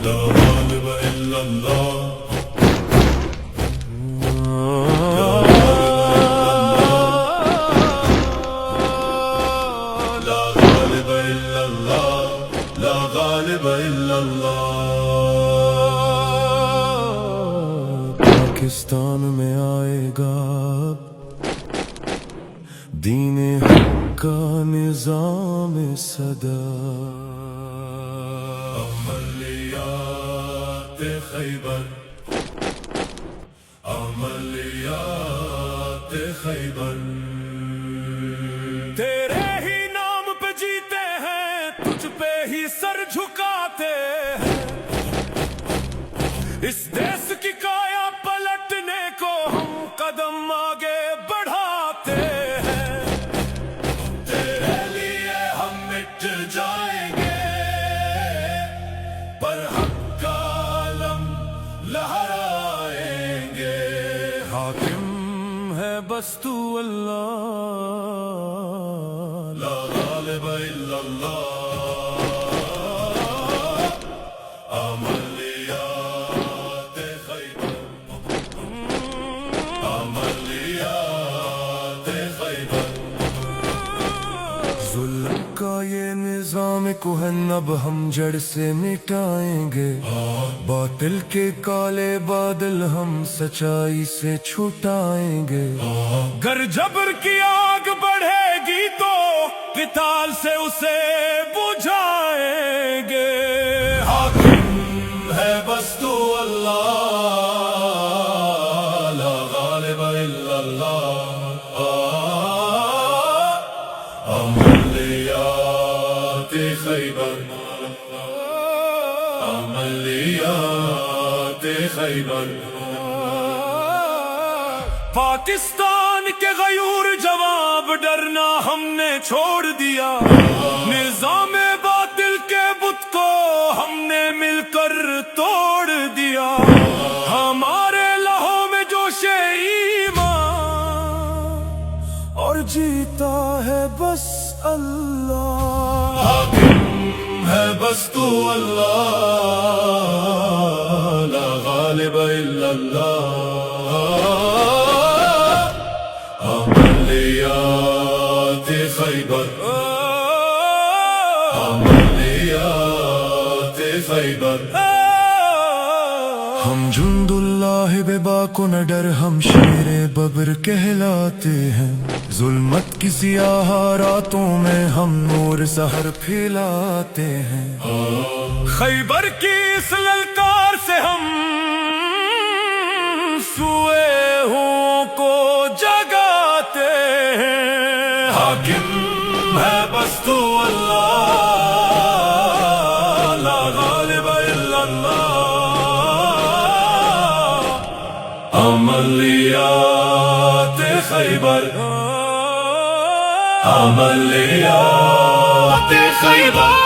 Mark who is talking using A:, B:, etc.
A: لا غالب إلا الله لا غالب إلا الله لا غالب إلا الله
B: پاکستان میں آئے گا دین حق کا نظام صدا
A: عملیات خیبر عملیات خیبر
B: تیرے ہی نام پہ جیتے ہیں تجھ پہ ہی سر جھکاتے ہیں اس دیس کی کایا پلٹنے کو ہم قدم آگے بڑھاتے ہیں
A: تیرے لیے ہم مٹ جائیں گے پر حق کا علم لہرائیں گے
B: حاکم ہے بس تو اللہ
A: لا غالب الا اللہ عملیات خیبر عملیات خیبر
B: ظلم کا یہ نظام کہن اب ہم جڑ سے مٹائیں گے باطل کے کالے بادل ہم سچائی سے چھٹائیں گے گر جبر کی آگ بڑھے گی تو قتال سے اسے بجھائیں گے
A: حاکم ہے بس تو اللہ لا غالب الا اللہ عملیات خیبر عملیات خیبر
B: پاکستان کے غیور جواب ڈرنا ہم نے چھوڑ دیا نظام باطل کے بت کو ہم نے مل کر توڑ دیا ہمارے لہو میں جوش ایمان اور جیتا ہے بس اللہ
A: حاکم ہے بس تو اللہ لا غالب الا اللہ عملیات خیبر عملیات خیبر
B: ہم جند اللہ بے باک و نہ ڈر ہم شیر ببر کہلاتے ہیں ظلمت کی سیاہ راتوں میں ہم نور سحر پھیلاتے ہیں خیبر کی اس للکار سے ہم سوئے ہوں کو جگاتے ہیں
A: حاکم ہے بس تو اللہ لا غالب الا اللہ عملیات خیبر عملیات خیبر